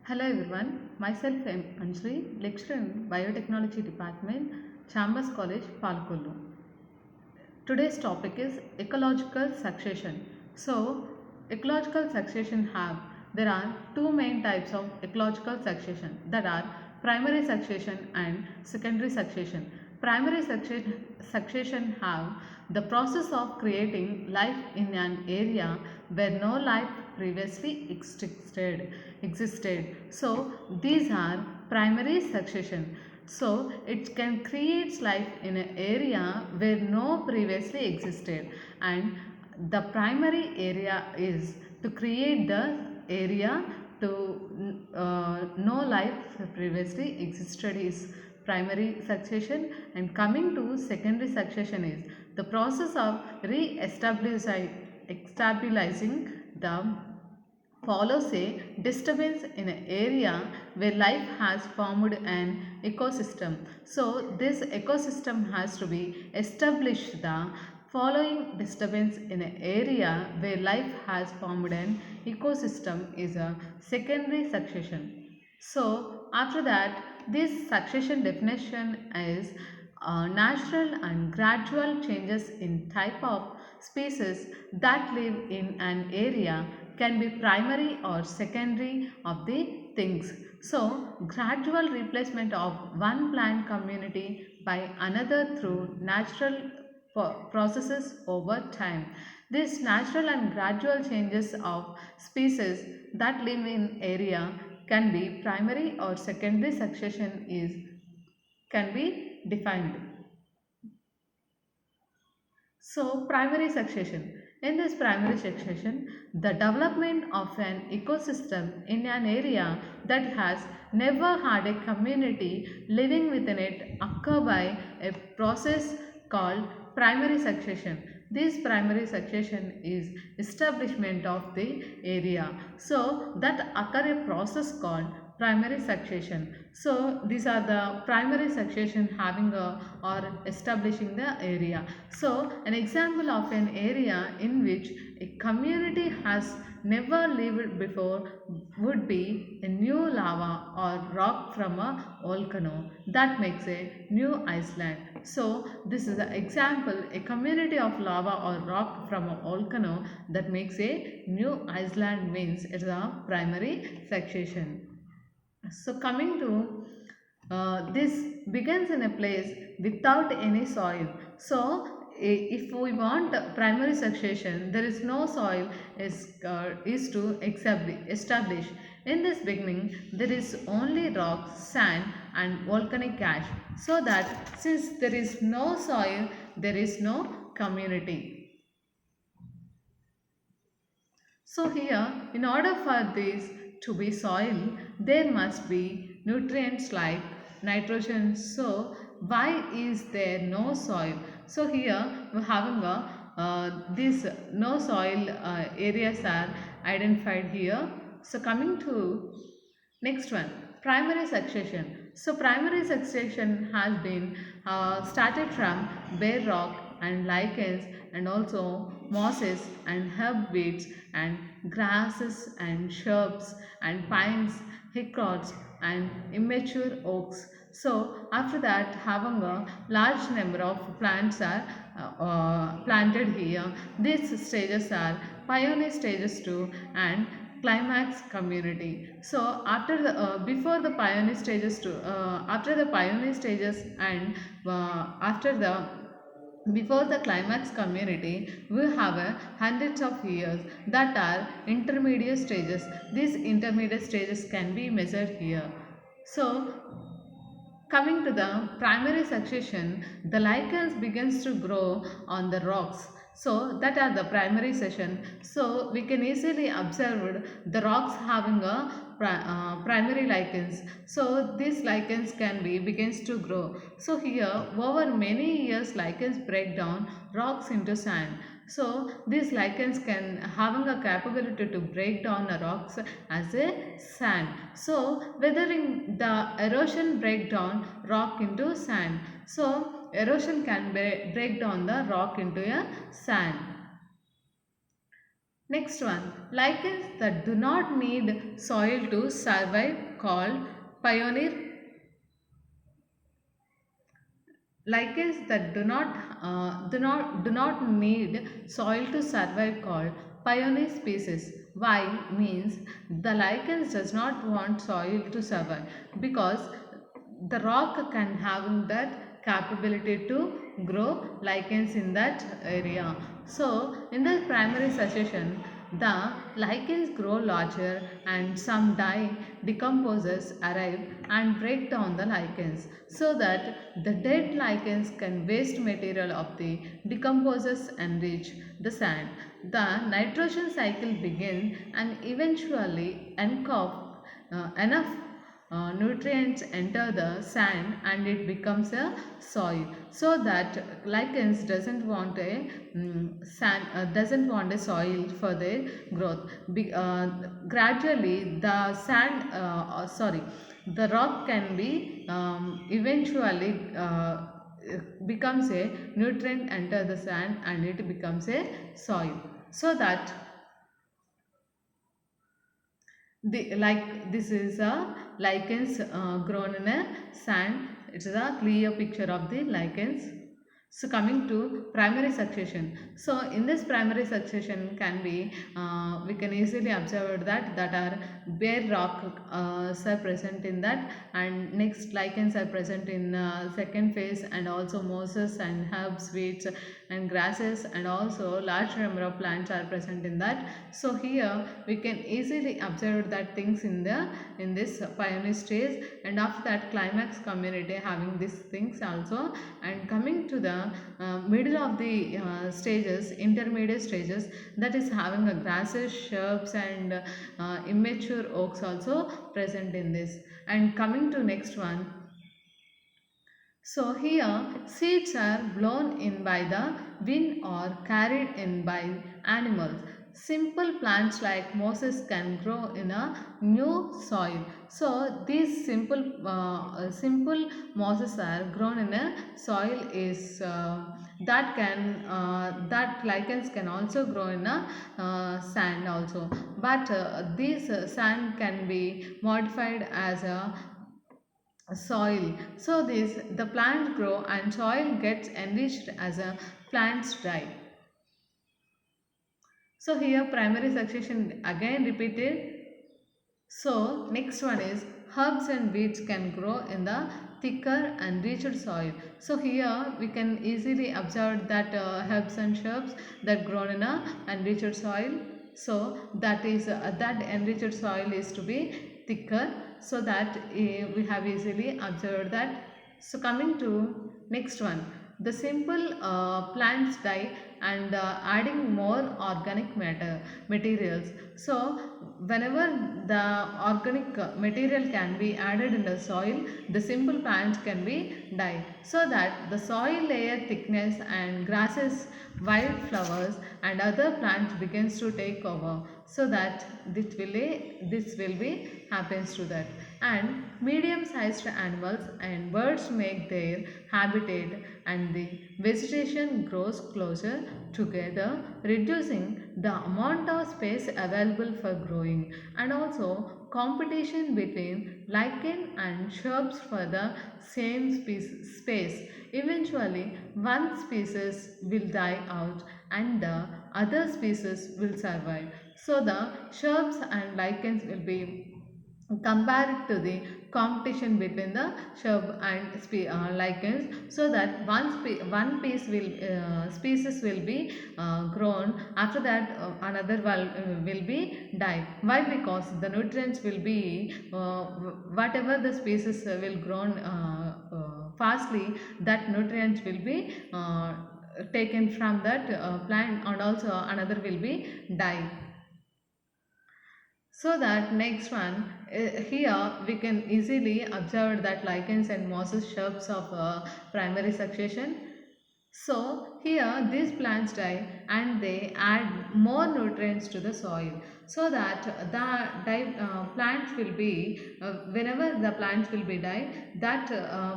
Hello everyone, myself am Anjali, lecturer in Biotechnology Department, Chambers College, Palkollu. Today's topic is ecological succession. So, ecological succession there are two main types of ecological succession, that are primary succession and secondary succession. Succession have the process of creating life in an area where no life previously existed. So these are primary succession. So it can create life in an area where no previously existed, and the primary area is to create the area to no life previously existed is primary succession. And coming to secondary succession is the process of stabilizing the follows a disturbance in an area where life has formed an ecosystem. So this ecosystem has to be established. The following disturbance in an area where life has formed an ecosystem is a secondary succession. So after that, this succession definition is natural and gradual changes in type of species that live in an area, can be primary or secondary of the things. So gradual replacement of one plant community by another through natural processes over time. These natural and gradual changes of species that live in area can be primary or secondary succession is can be defined. So, primary succession. In this primary succession, the development of an ecosystem in an area that has never had a community living within it occur by a process called primary succession. This primary succession is establishment of the area. So, that occur a process called primary succession. So, these are the primary succession having a or establishing the area. So, an example of an area in which a community has never lived before would be a new lava or rock from a volcano that makes a new island. So, this is an example, a community of lava or rock from a volcano that makes a new island means it is a primary succession. So, coming to this begins in a place without any soil. So, if we want primary succession, there is no soil is to establish. In this beginning, there is only rock, sand, and volcanic ash. So that since there is no soil, there is no community. So here, in order for this to be soil, there must be nutrients like nitrogen. So why is there no soil? So here we are having this no soil areas are identified here. So coming to next one, primary succession. So primary succession has been started from bare rock and lichens and also mosses and herb weeds and grasses and shrubs and pines, hickories and immature oaks. So after that, having a large number of plants are planted here. These stages are pioneer stages 2 and climax community. So after the before the pioneer stages to after the pioneer stages and after the before the climax community, we have hundreds of years that are intermediate stages. These intermediate stages can be measured here. So coming to the primary succession, the lichens begins to grow on the rocks. So that are the primary section. So we can easily observe the rocks having a primary lichens. So these lichens can be begins to grow. So here over many years lichens break down rocks into sand. So these lichens can having a capability to break down the rocks as a sand. So weathering the erosion break down rock into sand. So erosion can break down the rock into a sand. Next one, lichens that do not need soil to survive called pioneer. Lichens that do not need soil to survive called pioneer species. Why means the lichens does not want soil to survive because the rock can have that capability to grow lichens in that area. So in the primary succession, the lichens grow larger and some die, decomposes, arrive and break down the lichens so that the dead lichens can waste material of the decomposes and reach the sand. The nitrogen cycle begins and eventually enough nutrients enter the sand and it becomes a soil, so that lichens doesn't want a soil for their growth. Gradually the rock can be eventually becomes a nutrient enter the sand and it becomes a soil, so that like this is a lichens grown in a sand. It is a clear picture of the lichens. So coming to primary succession. So in this primary succession can be we can easily observe that are bare rock are present in that, and next lichens are present in second phase, and also mosses and herbs, weeds and grasses, and also large number of plants are present in that. So here we can easily observe that things in this pioneer stage, and after that climax community having these things also. And coming to the middle of the stages, intermediate stages, that is having a grasses, shrubs and immature oaks also present in this. And coming to next one, so here seeds are blown in by the wind or carried in by animals. Simple plants like mosses can grow in a new soil. So these simple mosses are grown in a soil is that lichens can also grow in a sand also. But these sand can be modified as a soil, so this the plants grow and soil gets enriched as a plants die. So here primary succession again repeated. So next one is herbs and weeds can grow in the thicker and richer soil. So here we can easily observe that herbs and shrubs that grown in a enriched soil. So that enriched soil is to be thicker, so that we have easily observed that. So coming to next one, the simple plants die and adding more organic materials. So whenever the organic material can be added in the soil, the simple plants can be die, so that the soil layer thickness and grasses, wildflowers and other plants begins to take over, so that this will be happens to that. And medium sized animals and birds make their habitat, and the vegetation grows closer together, reducing the amount of space available for growing. And also competition between lichen and shrubs for the same space. Eventually one species will die out and the other species will survive, so the shrubs and lichens will be compared to the competition between the shrub and lichens, so that one species will be grown, after that another will be die. Why? Because the nutrients will be whatever the species will grown fastly, that nutrients will be taken from that plant, and also another will be die. So that next one, here we can easily observe that lichens and mosses shrubs of primary succession. So here these plants die and they add more nutrients to the soil, so that plants will be whenever the plants will be die, that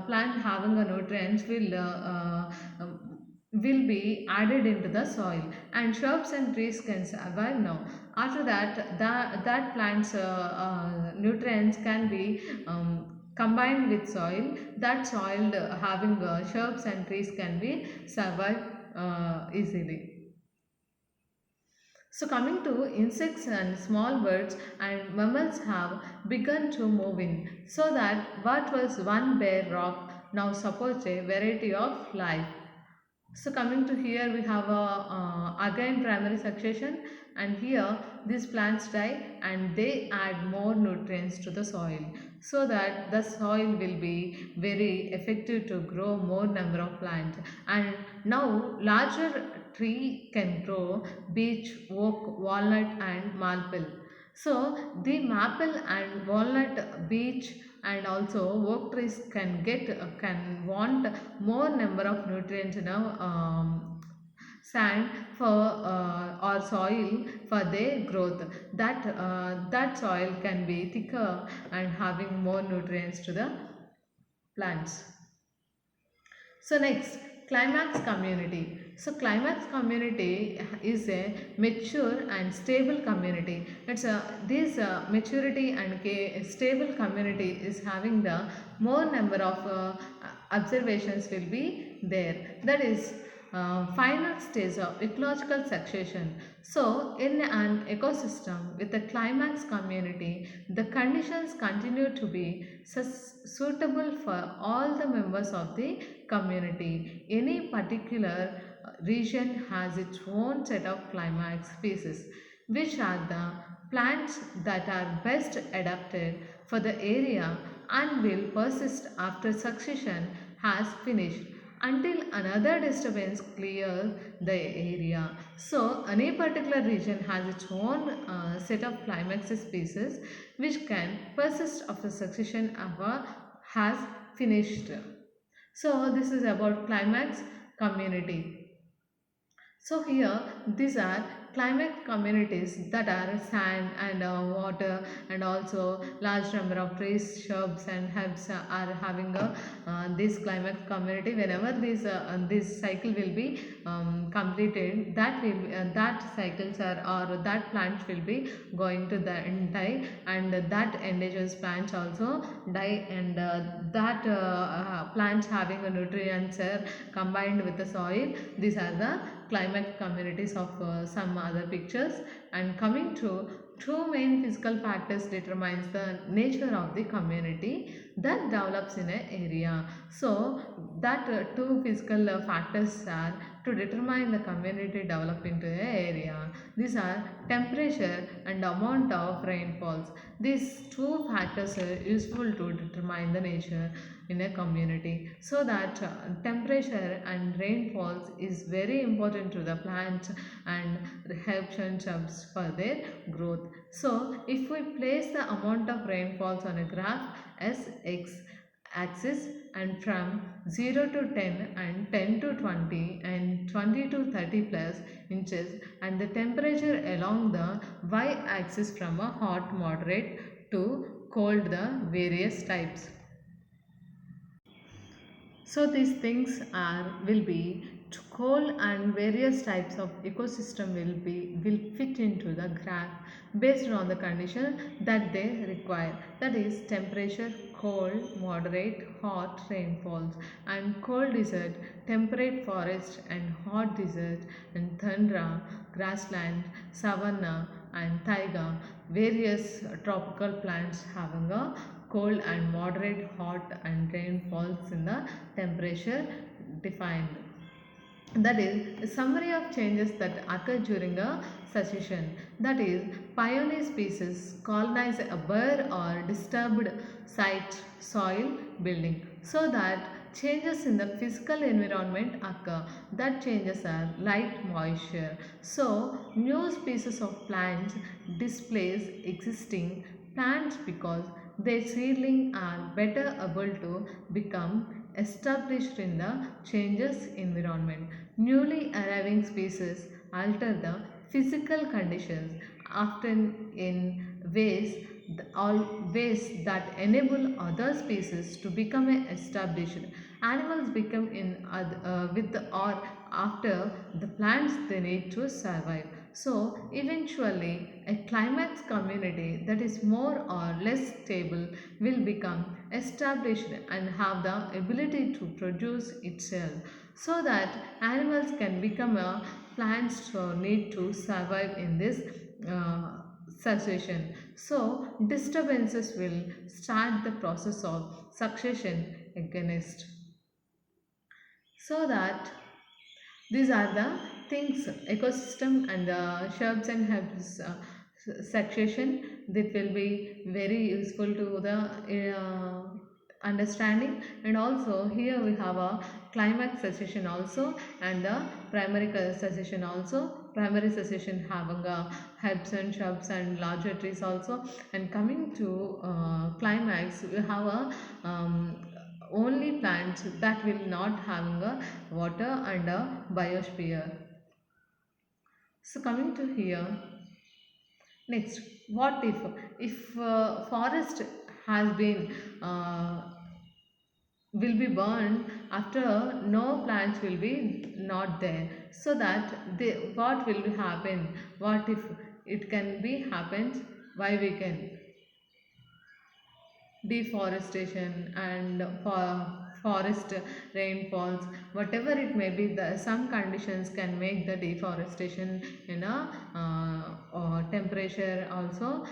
plant having a nutrients will will be added into the soil, and shrubs and trees can survive now. After that, that plant's nutrients can be combined with soil. That soil having shrubs and trees can be survive easily. So coming to insects and small birds and mammals have begun to move in, so that what was one bare rock now supports a variety of life. So coming to here, we have a again primary succession, and here these plants die and they add more nutrients to the soil, so that the soil will be very effective to grow more number of plants. And now larger tree can grow: beech, oak, walnut and maple. So the maple and walnut, beech and also oak trees can want more number of nutrients in a sand for or soil for their growth. That soil can be thicker and having more nutrients to the plants. So next, climax community. So climax community is a mature and stable community. It's a this maturity and stable community is having the more number of observations will be there. That is final stage of ecological succession. So in an ecosystem with a climax community, the conditions continue to be suitable for all the members of the community. Any particular region has its own set of climax species, which are the plants that are best adapted for the area and will persist after succession has finished until another disturbance clears the area. So, any particular region has its own set of climax species which can persist after succession has finished. So, this is about climax community. So here these are climate communities that are sand and water, and also large number of trees, shrubs and herbs are having a this climate community. Whenever this cycle will be completed, that cycles are or that plants will be going to the die, and that indigenous plants also die, and that plants having a nutrients are combined with the soil. These are the climate communities of some other pictures. And coming to two main physical factors determines the nature of the community that develops in an area. So that two physical factors are to determine the community develop into an area. These are temperature and amount of rainfalls. These two factors are useful to determine the nature in a community, so that temperature and rainfalls is very important to the plants and helps and shrubs for their growth. So if we place the amount of rainfalls on a graph as x axis, and from 0 to 10 and 10 to 20 and 20 to 30 plus inches, and the temperature along the y axis from a hot moderate to cold the various types. So these things are will be to coal, and various types of ecosystem will fit into the graph based on the condition that they require. That is temperature, cold, moderate, hot rainfalls, and cold desert, temperate forest and hot desert, and tundra, grassland, savanna and taiga. Various tropical plants having a cold and moderate, hot and rainfalls in the temperature defined. That is a summary of changes that occur during a succession. That is, pioneer species colonize a bare or disturbed site soil building, so that changes in the physical environment occur. That changes are light, moisture. So new species of plants displace existing plants because their seedling are better able to become established in the changes environment. Newly arriving species alter the physical conditions, often in all ways that enable other species to become established. Animals become in with the or after the plants they need to survive. So eventually a climax community that is more or less stable will become established and have the ability to produce itself, so that animals can become a plants so need to survive in this uh, succession. So disturbances will start the process of succession against, so that these are the things ecosystem and the shrubs and herbs succession that will be very useful to the understanding. And also here we have a climax succession also, and the primary succession also. Primary succession having a herbs and shrubs and larger trees also. And coming to climax, we have a only plants that will not having a water and a biosphere. So coming to here, next, what if forest has been will be burned after no plants will be not there, so that they, what will happen, what if it can be happens, why we can deforestation and forest rainfalls, whatever it may be, the some conditions can make the deforestation in a temperature also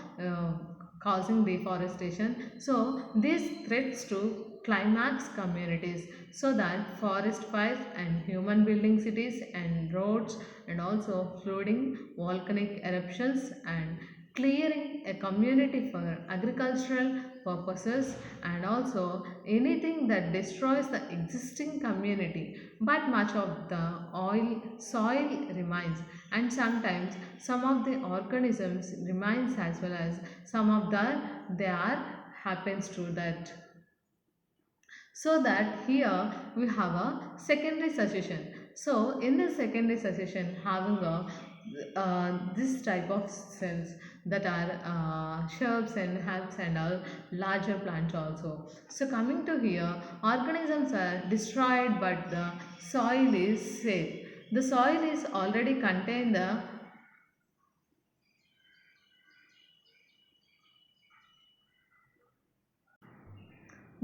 causing deforestation. So this threats to climax communities, so that forest fires and human building cities and roads, and also flooding, volcanic eruptions, and clearing a community for agricultural purposes, and also anything that destroys the existing community. But much of the oil soil remains, and sometimes some of the organisms remains as well, as some of the they are happens to that. So that here we have a secondary succession. So in the secondary succession, having a this type of cells that are shrubs and herbs and all larger plants also. So coming to here, organisms are destroyed but the soil is safe. The soil is already contain the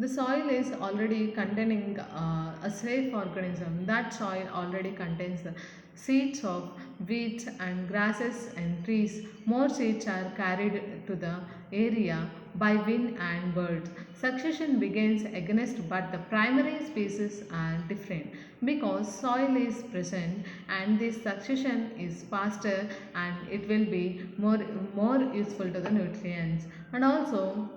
soil is already containing a safe organism. That soil already contains the seeds of weeds and grasses and trees. More seeds are carried to the area by wind and birds. Succession begins against, but the primary species are different because soil is present, and this succession is faster and it will be more useful to the nutrients. And also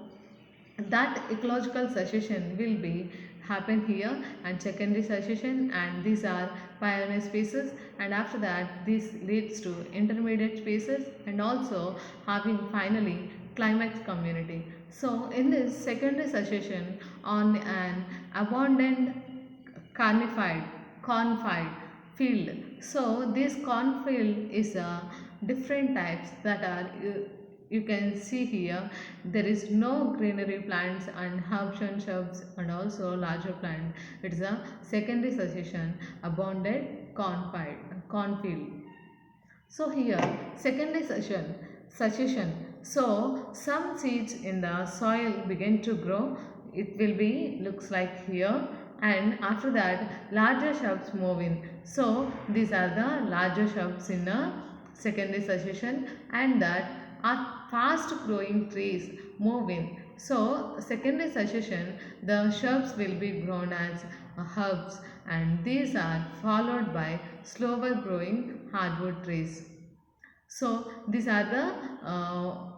that ecological succession will be happen here, and secondary succession, and these are pioneer species, and after that this leads to intermediate species, and also having finally climax community. So in this secondary succession on an abundant carnified cornfield field. So this cornfield is a different types that are you can see here. There is no greenery plants and herbs and shrubs and also larger plant. It is a secondary succession abundant cornfield. So here secondary succession. So some seeds in the soil begin to grow. It will be looks like here, and after that larger shrubs move in. So these are the larger shrubs in a secondary succession, and that are fast growing trees move in. So secondary succession, the shrubs will be grown as herbs, and these are followed by slower growing hardwood trees. So these are the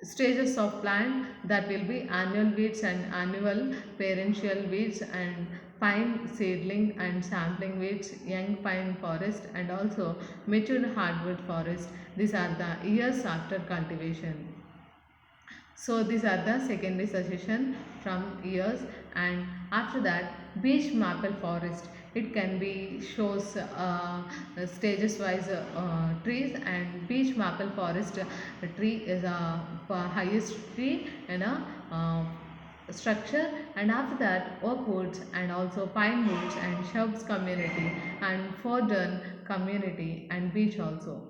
stages of plant, that will be annual weeds and annual parental weeds, and pine seedling and sampling weeds, young pine forest, and also mature hardwood forest. These are the years after cultivation. So these are the secondary succession from years. And after that beech maple forest, it can be shows stages wise trees, and beech maple forest tree is a highest tree in a structure, and after that oak woods and also pine woods and shrubs community and fordern community and beach also.